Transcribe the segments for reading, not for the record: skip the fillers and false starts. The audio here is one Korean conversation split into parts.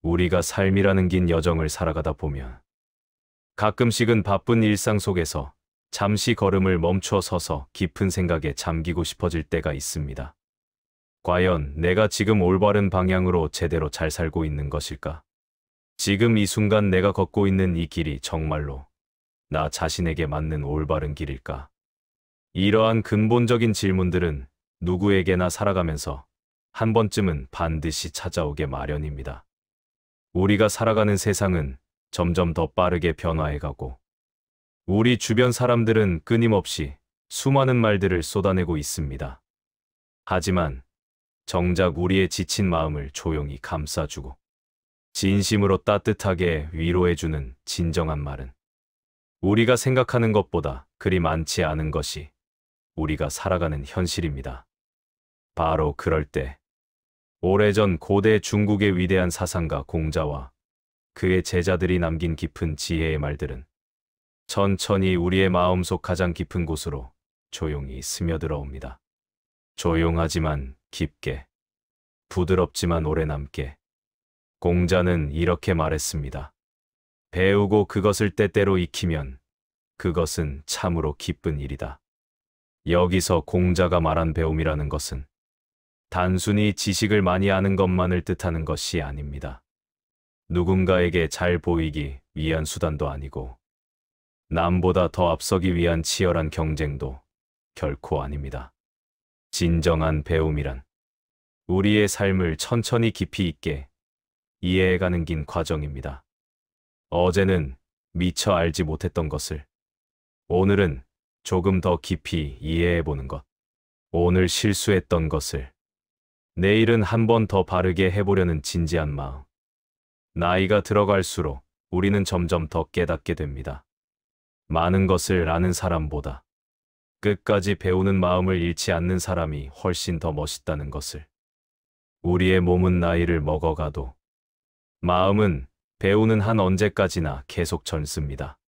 우리가 삶이라는 긴 여정을 살아가다 보면 가끔씩은 바쁜 일상 속에서 잠시 걸음을 멈춰 서서 깊은 생각에 잠기고 싶어질 때가 있습니다. 과연 내가 지금 올바른 방향으로 제대로 잘 살고 있는 것일까? 지금 이 순간 내가 걷고 있는 이 길이 정말로 나 자신에게 맞는 올바른 길일까? 이러한 근본적인 질문들은 누구에게나 살아가면서 한 번쯤은 반드시 찾아오게 마련입니다. 우리가 살아가는 세상은 점점 더 빠르게 변화해가고 우리 주변 사람들은 끊임없이 수많은 말들을 쏟아내고 있습니다. 하지만 정작 우리의 지친 마음을 조용히 감싸주고 진심으로 따뜻하게 위로해주는 진정한 말은 우리가 생각하는 것보다 그리 많지 않은 것이 우리가 살아가는 현실입니다. 바로 그럴 때 오래전 고대 중국의 위대한 사상가 공자와 그의 제자들이 남긴 깊은 지혜의 말들은 천천히 우리의 마음속 가장 깊은 곳으로 조용히 스며들어 옵니다. 조용하지만 깊게, 부드럽지만 오래 남게. 공자는 이렇게 말했습니다. 배우고 그것을 때때로 익히면 그것은 참으로 기쁜 일이다. 여기서 공자가 말한 배움이라는 것은 단순히 지식을 많이 아는 것만을 뜻하는 것이 아닙니다. 누군가에게 잘 보이기 위한 수단도 아니고 남보다 더 앞서기 위한 치열한 경쟁도 결코 아닙니다. 진정한 배움이란 우리의 삶을 천천히 깊이 있게 이해해가는 긴 과정입니다. 어제는 미처 알지 못했던 것을 오늘은 조금 더 깊이 이해해보는 것. 오늘 실수했던 것을 내일은 한 번 더 바르게 해보려는 진지한 마음. 나이가 들어갈수록 우리는 점점 더 깨닫게 됩니다. 많은 것을 아는 사람보다 끝까지 배우는 마음을 잃지 않는 사람이 훨씬 더 멋있다는 것을. 우리의 몸은 나이를 먹어가도 마음은 배우는 한 언제까지나 계속 젊습니다.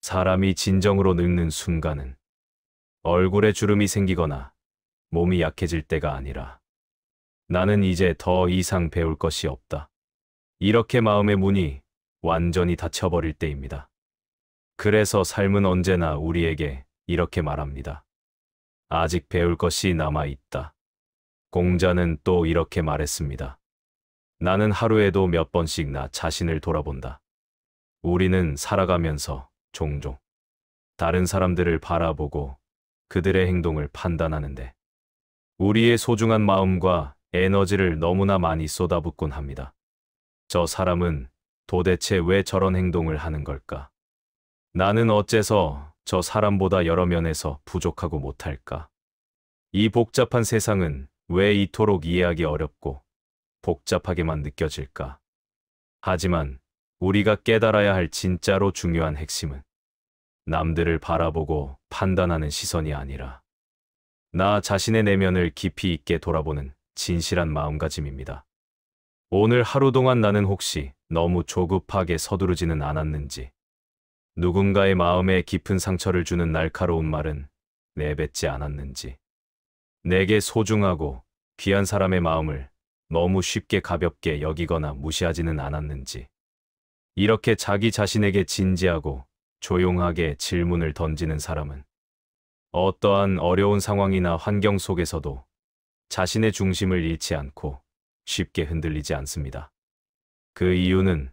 사람이 진정으로 늙는 순간은 얼굴에 주름이 생기거나 몸이 약해질 때가 아니라 나는 이제 더 이상 배울 것이 없다. 이렇게 마음의 문이 완전히 닫혀버릴 때입니다. 그래서 삶은 언제나 우리에게 이렇게 말합니다. 아직 배울 것이 남아있다. 공자는 또 이렇게 말했습니다. 나는 하루에도 몇 번씩 나 자신을 돌아본다. 우리는 살아가면서 종종 다른 사람들을 바라보고 그들의 행동을 판단하는데 우리의 소중한 마음과 에너지를 너무나 많이 쏟아붓곤 합니다. 저 사람은 도대체 왜 저런 행동을 하는 걸까? 나는 어째서 저 사람보다 여러 면에서 부족하고 못할까? 이 복잡한 세상은 왜 이토록 이해하기 어렵고 복잡하게만 느껴질까? 하지만 우리가 깨달아야 할 진짜로 중요한 핵심은 남들을 바라보고 판단하는 시선이 아니라 나 자신의 내면을 깊이 있게 돌아보는 진실한 마음가짐입니다. 오늘 하루 동안 나는 혹시 너무 조급하게 서두르지는 않았는지, 누군가의 마음에 깊은 상처를 주는 날카로운 말은 내뱉지 않았는지, 내게 소중하고 귀한 사람의 마음을 너무 쉽게 가볍게 여기거나 무시하지는 않았는지, 이렇게 자기 자신에게 진지하고 조용하게 질문을 던지는 사람은 어떠한 어려운 상황이나 환경 속에서도 자신의 중심을 잃지 않고 쉽게 흔들리지 않습니다. 그 이유는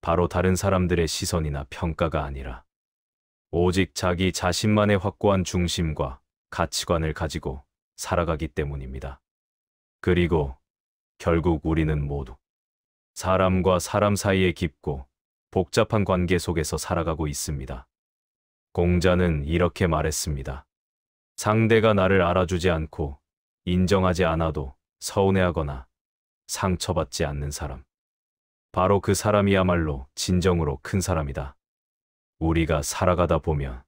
바로 다른 사람들의 시선이나 평가가 아니라 오직 자기 자신만의 확고한 중심과 가치관을 가지고 살아가기 때문입니다. 그리고 결국 우리는 모두 사람과 사람 사이의 깊고 복잡한 관계 속에서 살아가고 있습니다. 공자는 이렇게 말했습니다. 상대가 나를 알아주지 않고 인정하지 않아도 서운해하거나 상처받지 않는 사람. 바로 그 사람이야말로 진정으로 큰 사람이다. 우리가 살아가다 보면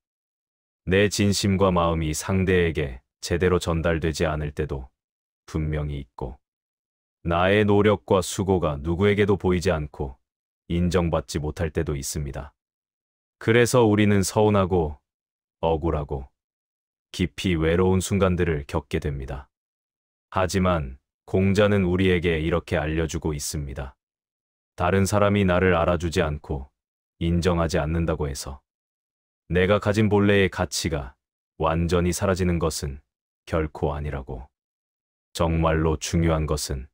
내 진심과 마음이 상대에게 제대로 전달되지 않을 때도 분명히 있고 나의 노력과 수고가 누구에게도 보이지 않고 인정받지 못할 때도 있습니다. 그래서 우리는 서운하고 억울하고 깊이 외로운 순간들을 겪게 됩니다. 하지만 공자는 우리에게 이렇게 알려주고 있습니다. 다른 사람이 나를 알아주지 않고 인정하지 않는다고 해서 내가 가진 본래의 가치가 완전히 사라지는 것은 결코 아니라고. 정말로 중요한 것은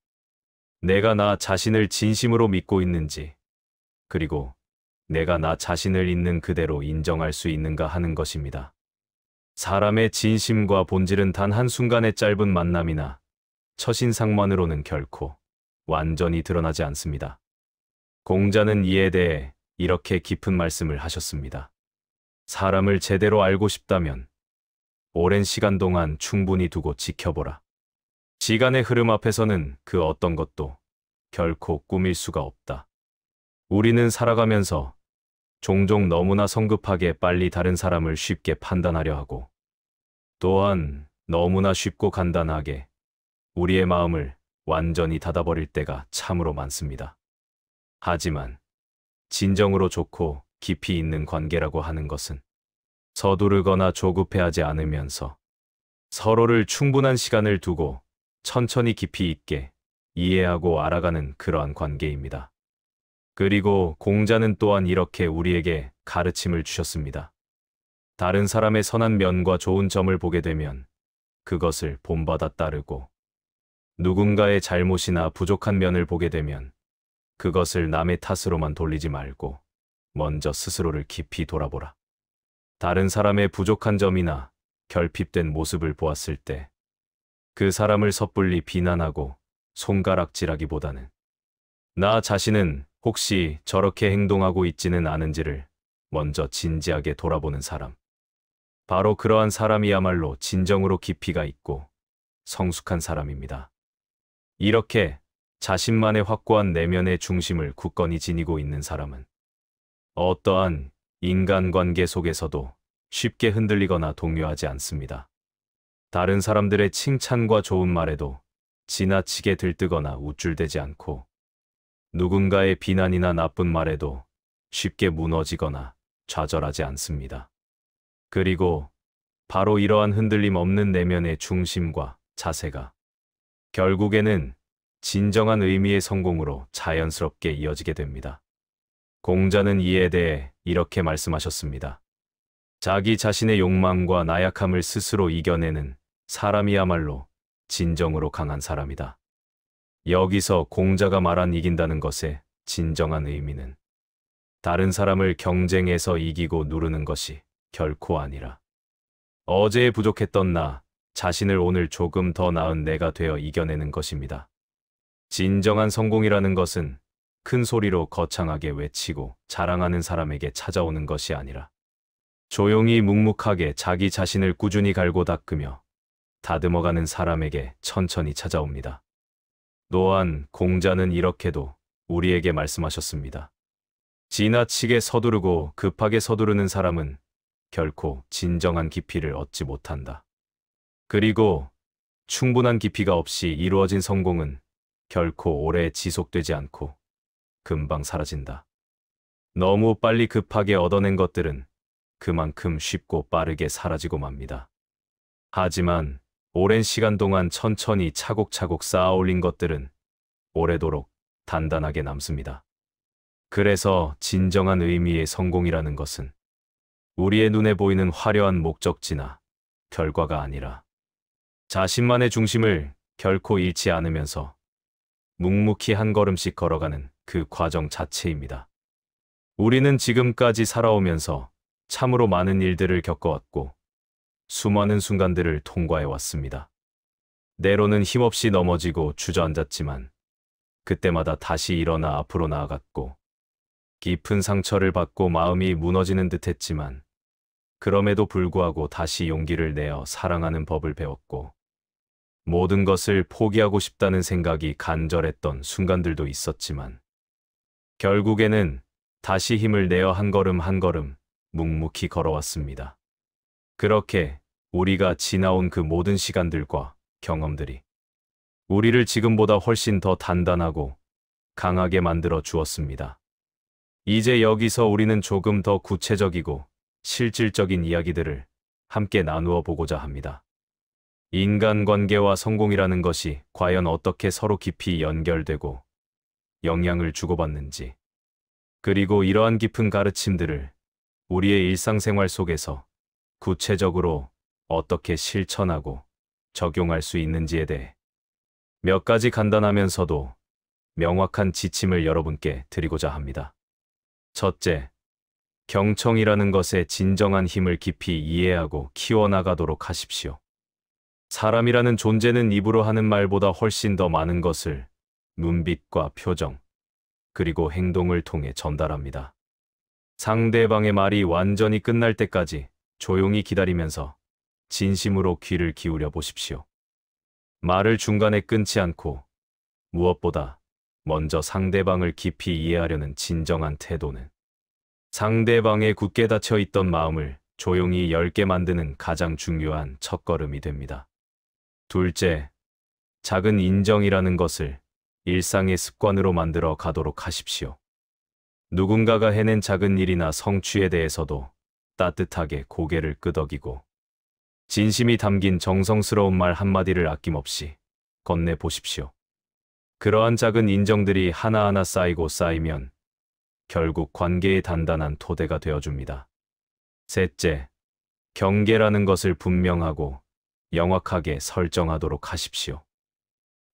내가 나 자신을 진심으로 믿고 있는지, 그리고 내가 나 자신을 있는 그대로 인정할 수 있는가 하는 것입니다. 사람의 진심과 본질은 단 한순간의 짧은 만남이나 첫인상만으로는 결코 완전히 드러나지 않습니다. 공자는 이에 대해 이렇게 깊은 말씀을 하셨습니다. 사람을 제대로 알고 싶다면 오랜 시간 동안 충분히 두고 지켜보라. 시간의 흐름 앞에서는 그 어떤 것도 결코 꾸밀 수가 없다. 우리는 살아가면서 종종 너무나 성급하게 빨리 다른 사람을 쉽게 판단하려 하고, 또한 너무나 쉽고 간단하게 우리의 마음을 완전히 닫아버릴 때가 참으로 많습니다. 하지만 진정으로 좋고 깊이 있는 관계라고 하는 것은 서두르거나 조급해하지 않으면서 서로를 충분한 시간을 두고 천천히 깊이 있게 이해하고 알아가는 그러한 관계입니다. 그리고 공자는 또한 이렇게 우리에게 가르침을 주셨습니다. 다른 사람의 선한 면과 좋은 점을 보게 되면 그것을 본받아 따르고, 누군가의 잘못이나 부족한 면을 보게 되면 그것을 남의 탓으로만 돌리지 말고 먼저 스스로를 깊이 돌아보라. 다른 사람의 부족한 점이나 결핍된 모습을 보았을 때 그 사람을 섣불리 비난하고 손가락질하기보다는 나 자신은 혹시 저렇게 행동하고 있지는 않은지를 먼저 진지하게 돌아보는 사람. 바로 그러한 사람이야말로 진정으로 깊이가 있고 성숙한 사람입니다. 이렇게 자신만의 확고한 내면의 중심을 굳건히 지니고 있는 사람은 어떠한 인간관계 속에서도 쉽게 흔들리거나 동요하지 않습니다. 다른 사람들의 칭찬과 좋은 말에도 지나치게 들뜨거나 우쭐대지 않고, 누군가의 비난이나 나쁜 말에도 쉽게 무너지거나 좌절하지 않습니다. 그리고 바로 이러한 흔들림 없는 내면의 중심과 자세가 결국에는 진정한 의미의 성공으로 자연스럽게 이어지게 됩니다. 공자는 이에 대해 이렇게 말씀하셨습니다. 자기 자신의 욕망과 나약함을 스스로 이겨내는 사람이야말로 진정으로 강한 사람이다. 여기서 공자가 말한 이긴다는 것의 진정한 의미는 다른 사람을 경쟁해서 이기고 누르는 것이 결코 아니라 어제에 부족했던 나 자신을 오늘 조금 더 나은 내가 되어 이겨내는 것입니다. 진정한 성공이라는 것은 큰 소리로 거창하게 외치고 자랑하는 사람에게 찾아오는 것이 아니라 조용히 묵묵하게 자기 자신을 꾸준히 갈고 닦으며 다듬어가는 사람에게 천천히 찾아옵니다. 또한 공자는 이렇게도 우리에게 말씀하셨습니다. 지나치게 서두르고 급하게 서두르는 사람은 결코 진정한 깊이를 얻지 못한다. 그리고 충분한 깊이가 없이 이루어진 성공은 결코 오래 지속되지 않고 금방 사라진다. 너무 빨리 급하게 얻어낸 것들은 그만큼 쉽고 빠르게 사라지고 맙니다. 하지만 오랜 시간 동안 천천히 차곡차곡 쌓아 올린 것들은 오래도록 단단하게 남습니다. 그래서 진정한 의미의 성공이라는 것은 우리의 눈에 보이는 화려한 목적지나 결과가 아니라 자신만의 중심을 결코 잃지 않으면서 묵묵히 한 걸음씩 걸어가는 그 과정 자체입니다. 우리는 지금까지 살아오면서 참으로 많은 일들을 겪어왔고 수많은 순간들을 통과해 왔습니다. 때로는 힘없이 넘어지고 주저앉았지만 그때마다 다시 일어나 앞으로 나아갔고, 깊은 상처를 받고 마음이 무너지는 듯 했지만 그럼에도 불구하고 다시 용기를 내어 사랑하는 법을 배웠고, 모든 것을 포기하고 싶다는 생각이 간절했던 순간들도 있었지만 결국에는 다시 힘을 내어 한 걸음 한 걸음 묵묵히 걸어왔습니다. 그렇게 우리가 지나온 그 모든 시간들과 경험들이 우리를 지금보다 훨씬 더 단단하고 강하게 만들어 주었습니다. 이제 여기서 우리는 조금 더 구체적이고 실질적인 이야기들을 함께 나누어 보고자 합니다. 인간관계와 성공이라는 것이 과연 어떻게 서로 깊이 연결되고 영향을 주고받는지, 그리고 이러한 깊은 가르침들을 우리의 일상생활 속에서 구체적으로 어떻게 실천하고 적용할 수 있는지에 대해 몇 가지 간단하면서도 명확한 지침을 여러분께 드리고자 합니다. 첫째, 경청이라는 것의 진정한 힘을 깊이 이해하고 키워나가도록 하십시오. 사람이라는 존재는 입으로 하는 말보다 훨씬 더 많은 것을 눈빛과 표정, 그리고 행동을 통해 전달합니다. 상대방의 말이 완전히 끝날 때까지 조용히 기다리면서 진심으로 귀를 기울여 보십시오. 말을 중간에 끊지 않고 무엇보다 먼저 상대방을 깊이 이해하려는 진정한 태도는 상대방의 굳게 닫혀 있던 마음을 조용히 열게 만드는 가장 중요한 첫걸음이 됩니다. 둘째, 작은 인정이라는 것을 일상의 습관으로 만들어 가도록 하십시오. 누군가가 해낸 작은 일이나 성취에 대해서도 따뜻하게 고개를 끄덕이고 진심이 담긴 정성스러운 말 한마디를 아낌없이 건네보십시오. 그러한 작은 인정들이 하나하나 쌓이고 쌓이면 결국 관계의 단단한 토대가 되어줍니다. 셋째, 경계라는 것을 분명하고 명확하게 설정하도록 하십시오.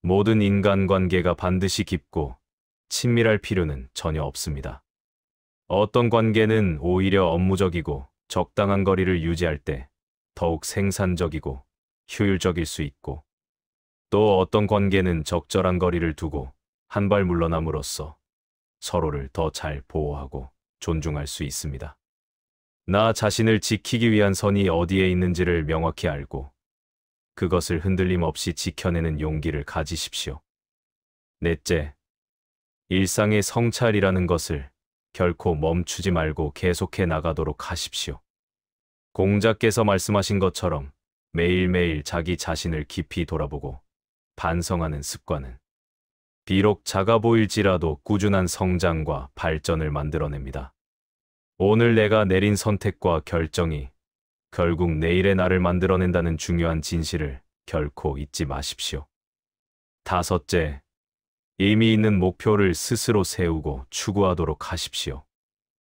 모든 인간관계가 반드시 깊고 친밀할 필요는 전혀 없습니다. 어떤 관계는 오히려 업무적이고 적당한 거리를 유지할 때 더욱 생산적이고 효율적일 수 있고, 또 어떤 관계는 적절한 거리를 두고 한 발 물러남으로써 서로를 더 잘 보호하고 존중할 수 있습니다. 나 자신을 지키기 위한 선이 어디에 있는지를 명확히 알고 그것을 흔들림 없이 지켜내는 용기를 가지십시오. 넷째, 일상의 성찰이라는 것을 결코 멈추지 말고 계속해 나가도록 하십시오. 공자께서 말씀하신 것처럼 매일매일 자기 자신을 깊이 돌아보고 반성하는 습관은 비록 작아 보일지라도 꾸준한 성장과 발전을 만들어냅니다. 오늘 내가 내린 선택과 결정이 결국 내일의 나를 만들어낸다는 중요한 진실을 결코 잊지 마십시오. 다섯째, 의미 있는 목표를 스스로 세우고 추구하도록 하십시오.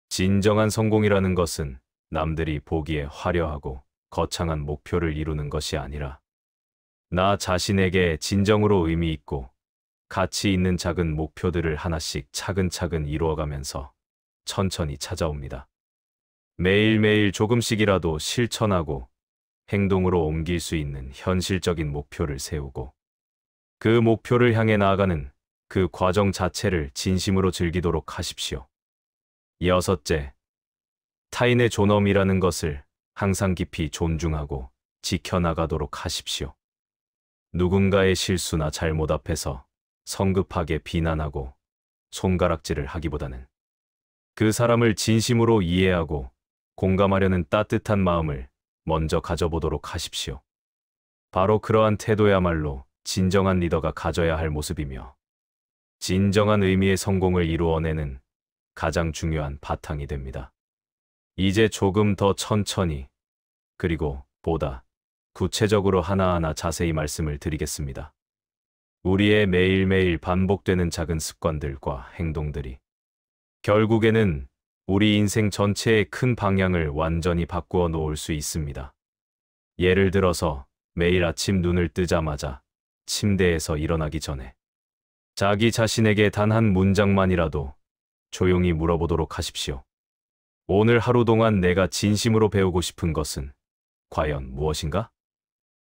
진정한 성공이라는 것은 남들이 보기에 화려하고 거창한 목표를 이루는 것이 아니라 나 자신에게 진정으로 의미 있고 가치 있는 작은 목표들을 하나씩 차근차근 이루어가면서 천천히 찾아옵니다. 매일매일 조금씩이라도 실천하고 행동으로 옮길 수 있는 현실적인 목표를 세우고 그 목표를 향해 나아가는 그 과정 자체를 진심으로 즐기도록 하십시오. 여섯째, 타인의 존엄이라는 것을 항상 깊이 존중하고 지켜나가도록 하십시오. 누군가의 실수나 잘못 앞에서 성급하게 비난하고 손가락질을 하기보다는 그 사람을 진심으로 이해하고 공감하려는 따뜻한 마음을 먼저 가져보도록 하십시오. 바로 그러한 태도야말로 진정한 리더가 가져야 할 모습이며 진정한 의미의 성공을 이루어내는 가장 중요한 바탕이 됩니다. 이제 조금 더 천천히 그리고 보다 구체적으로 하나하나 자세히 말씀을 드리겠습니다. 우리의 매일매일 반복되는 작은 습관들과 행동들이 결국에는 우리 인생 전체의 큰 방향을 완전히 바꾸어 놓을 수 있습니다. 예를 들어서 매일 아침 눈을 뜨자마자 침대에서 일어나기 전에 자기 자신에게 단 한 문장만이라도 조용히 물어보도록 하십시오. 오늘 하루 동안 내가 진심으로 배우고 싶은 것은 과연 무엇인가?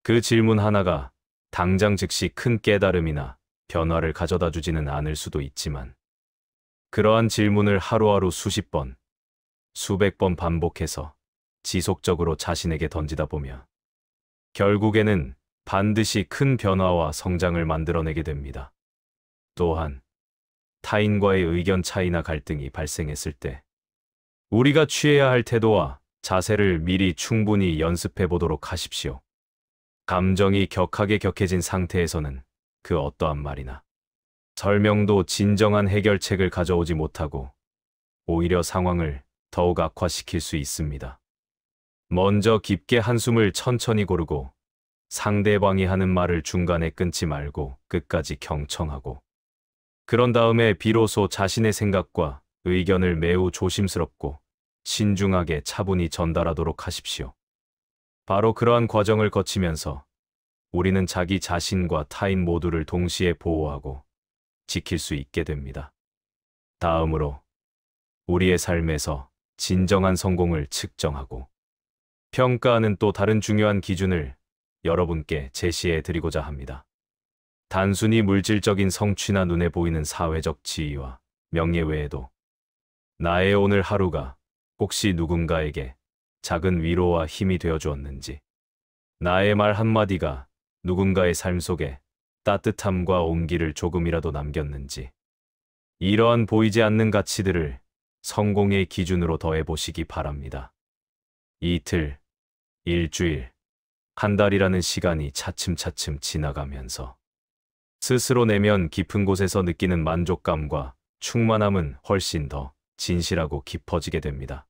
그 질문 하나가 당장 즉시 큰 깨달음이나 변화를 가져다 주지는 않을 수도 있지만 그러한 질문을 하루하루 수십 번, 수백 번 반복해서 지속적으로 자신에게 던지다 보면 결국에는 반드시 큰 변화와 성장을 만들어내게 됩니다. 또한 타인과의 의견 차이나 갈등이 발생했을 때 우리가 취해야 할 태도와 자세를 미리 충분히 연습해 보도록 하십시오. 감정이 격하게 격해진 상태에서는 그 어떠한 말이나 설명도 진정한 해결책을 가져오지 못하고 오히려 상황을 더욱 악화시킬 수 있습니다. 먼저 깊게 한숨을 천천히 고르고 상대방이 하는 말을 중간에 끊지 말고 끝까지 경청하고 그런 다음에 비로소 자신의 생각과 의견을 매우 조심스럽고 신중하게 차분히 전달하도록 하십시오. 바로 그러한 과정을 거치면서 우리는 자기 자신과 타인 모두를 동시에 보호하고 지킬 수 있게 됩니다. 다음으로 우리의 삶에서 진정한 성공을 측정하고 평가하는 또 다른 중요한 기준을 여러분께 제시해 드리고자 합니다. 단순히 물질적인 성취나 눈에 보이는 사회적 지위와 명예 외에도 나의 오늘 하루가 혹시 누군가에게 작은 위로와 힘이 되어 주었는지, 나의 말 한마디가 누군가의 삶 속에 따뜻함과 온기를 조금이라도 남겼는지, 이러한 보이지 않는 가치들을 성공의 기준으로 더해 보시기 바랍니다. 이틀, 일주일, 한 달이라는 시간이 차츰차츰 지나가면서 스스로 내면 깊은 곳에서 느끼는 만족감과 충만함은 훨씬 더 진실하고 깊어지게 됩니다.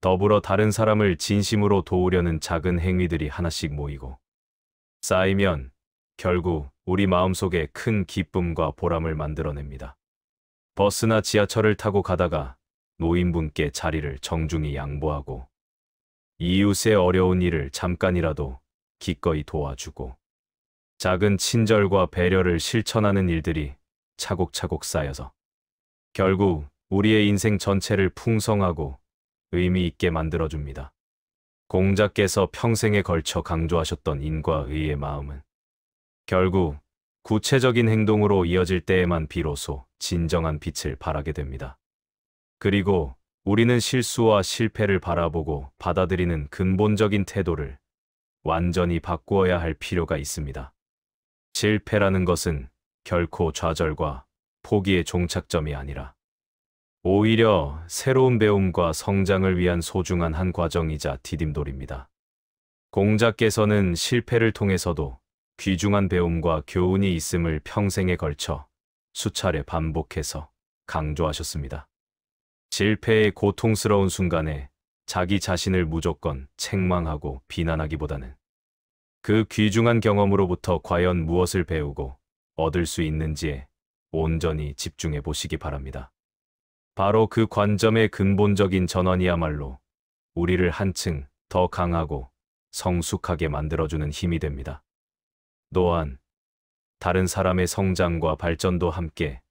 더불어 다른 사람을 진심으로 도우려는 작은 행위들이 하나씩 모이고 쌓이면 결국 우리 마음속에 큰 기쁨과 보람을 만들어냅니다. 버스나 지하철을 타고 가다가 노인분께 자리를 정중히 양보하고 이웃의 어려운 일을 잠깐이라도 기꺼이 도와주고 작은 친절과 배려를 실천하는 일들이 차곡차곡 쌓여서 결국 우리의 인생 전체를 풍성하고 의미 있게 만들어줍니다. 공자께서 평생에 걸쳐 강조하셨던 인과 의의 마음은 결국 구체적인 행동으로 이어질 때에만 비로소 진정한 빛을 발하게 됩니다. 그리고 우리는 실수와 실패를 바라보고 받아들이는 근본적인 태도를 완전히 바꾸어야 할 필요가 있습니다. 실패라는 것은 결코 좌절과 포기의 종착점이 아니라 오히려 새로운 배움과 성장을 위한 소중한 한 과정이자 디딤돌입니다. 공자께서는 실패를 통해서도 귀중한 배움과 교훈이 있음을 평생에 걸쳐 수차례 반복해서 강조하셨습니다. 실패의 고통스러운 순간에 자기 자신을 무조건 책망하고 비난하기보다는 그 귀중한 경험으로부터 과연 무엇을 배우고 얻을 수 있는지에 온전히 집중해 보시기 바랍니다. 바로 그 관점의 근본적인 전환이야말로 우리를 한층 더 강하고 성숙하게 만들어주는 힘이 됩니다. 또한 다른 사람의 성장과 발전도 함께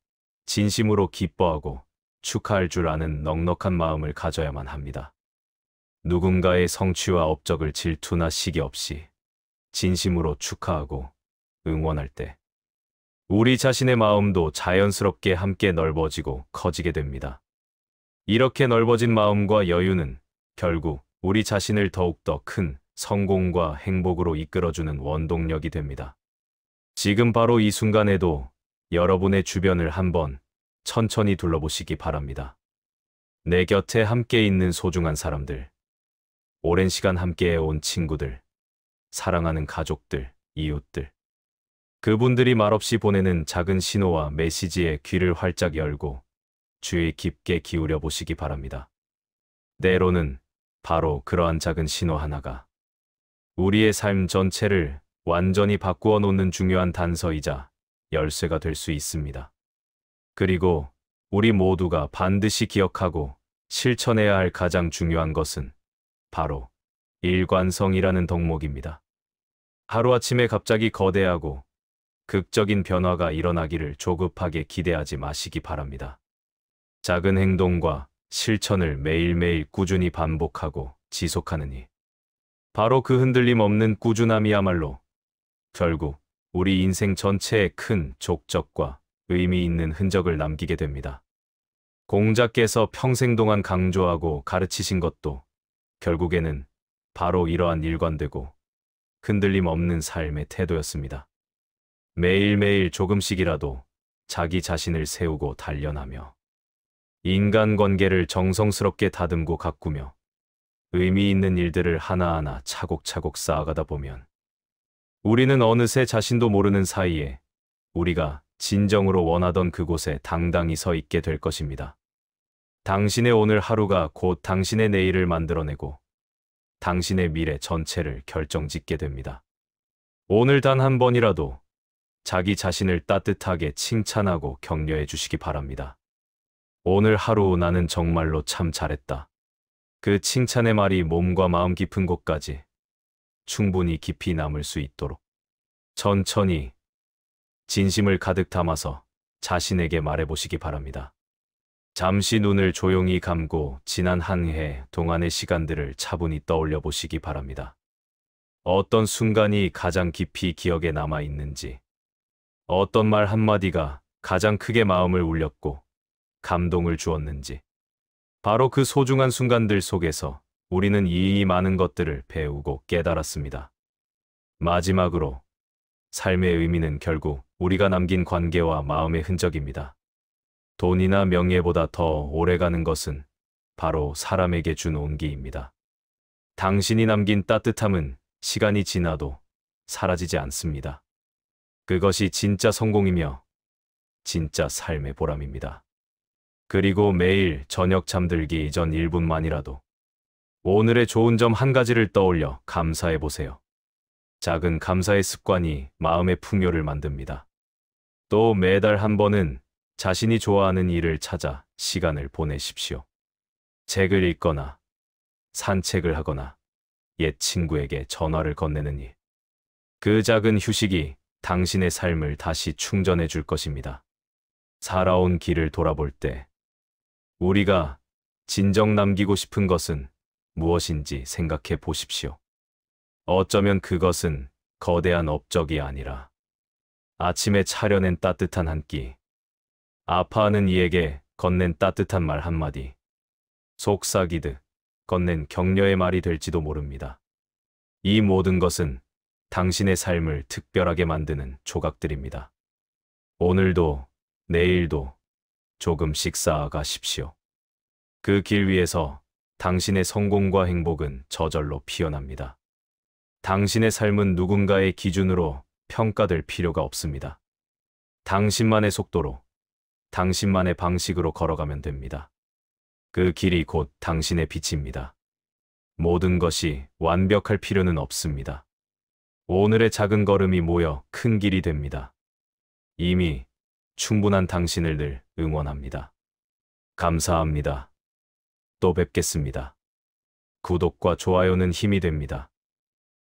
진심으로 기뻐하고 축하할 줄 아는 넉넉한 마음을 가져야만 합니다. 누군가의 성취와 업적을 질투나 시기 없이 진심으로 축하하고 응원할 때 우리 자신의 마음도 자연스럽게 함께 넓어지고 커지게 됩니다. 이렇게 넓어진 마음과 여유는 결국 우리 자신을 더욱더 큰 성공과 행복으로 이끌어주는 원동력이 됩니다. 지금 바로 이 순간에도 여러분의 주변을 한번 천천히 둘러보시기 바랍니다. 내 곁에 함께 있는 소중한 사람들, 오랜 시간 함께해온 친구들, 사랑하는 가족들, 이웃들, 그분들이 말없이 보내는 작은 신호와 메시지에 귀를 활짝 열고 주의 깊게 기울여 보시기 바랍니다. 때로는 바로 그러한 작은 신호 하나가 우리의 삶 전체를 완전히 바꾸어 놓는 중요한 단서이자 열쇠가 될 수 있습니다. 그리고 우리 모두가 반드시 기억하고 실천해야 할 가장 중요한 것은 바로 일관성이라는 덕목입니다. 하루아침에 갑자기 거대하고 극적인 변화가 일어나기를 조급하게 기대하지 마시기 바랍니다. 작은 행동과 실천을 매일매일 꾸준히 반복하고 지속하는 이, 바로 그 흔들림 없는 꾸준함이야말로 결국 우리 인생 전체에 큰 족적과 의미 있는 흔적을 남기게 됩니다. 공자께서 평생 동안 강조하고 가르치신 것도 결국에는 바로 이러한 일관되고 흔들림 없는 삶의 태도였습니다. 매일매일 조금씩이라도 자기 자신을 세우고 단련하며 인간관계를 정성스럽게 다듬고 가꾸며 의미 있는 일들을 하나하나 차곡차곡 쌓아가다 보면 우리는 어느새 자신도 모르는 사이에 우리가 진정으로 원하던 그곳에 당당히 서 있게 될 것입니다. 당신의 오늘 하루가 곧 당신의 내일을 만들어내고 당신의 미래 전체를 결정짓게 됩니다. 오늘 단 한 번이라도 자기 자신을 따뜻하게 칭찬하고 격려해 주시기 바랍니다. 오늘 하루 나는 정말로 참 잘했다. 그 칭찬의 말이 몸과 마음 깊은 곳까지 충분히 깊이 남을 수 있도록 천천히 진심을 가득 담아서 자신에게 말해보시기 바랍니다. 잠시 눈을 조용히 감고 지난 한 해 동안의 시간들을 차분히 떠올려 보시기 바랍니다. 어떤 순간이 가장 깊이 기억에 남아 있는지, 어떤 말 한마디가 가장 크게 마음을 울렸고 감동을 주었는지, 바로 그 소중한 순간들 속에서 우리는 이 많은 것들을 배우고 깨달았습니다. 마지막으로, 삶의 의미는 결국 우리가 남긴 관계와 마음의 흔적입니다. 돈이나 명예보다 더 오래가는 것은 바로 사람에게 준 온기입니다. 당신이 남긴 따뜻함은 시간이 지나도 사라지지 않습니다. 그것이 진짜 성공이며 진짜 삶의 보람입니다. 그리고 매일 저녁 잠들기 전 1분만이라도 오늘의 좋은 점 한 가지를 떠올려 감사해 보세요. 작은 감사의 습관이 마음의 풍요를 만듭니다. 또 매달 한 번은 자신이 좋아하는 일을 찾아 시간을 보내십시오. 책을 읽거나 산책을 하거나 옛 친구에게 전화를 건네는 일. 그 작은 휴식이 당신의 삶을 다시 충전해 줄 것입니다. 살아온 길을 돌아볼 때 우리가 진정 남기고 싶은 것은 무엇인지 생각해 보십시오. 어쩌면 그것은 거대한 업적이 아니라 아침에 차려낸 따뜻한 한 끼, 아파하는 이에게 건넨 따뜻한 말 한마디, 속삭이듯 건넨 격려의 말이 될지도 모릅니다. 이 모든 것은 당신의 삶을 특별하게 만드는 조각들입니다. 오늘도 내일도 조금씩 쌓아가십시오. 그 길 위에서 당신의 성공과 행복은 저절로 피어납니다. 당신의 삶은 누군가의 기준으로 평가될 필요가 없습니다. 당신만의 속도로, 당신만의 방식으로 걸어가면 됩니다. 그 길이 곧 당신의 빛입니다. 모든 것이 완벽할 필요는 없습니다. 오늘의 작은 걸음이 모여 큰 길이 됩니다. 이미 충분한 당신을 늘 응원합니다. 감사합니다. 또 뵙겠습니다. 구독과 좋아요는 힘이 됩니다.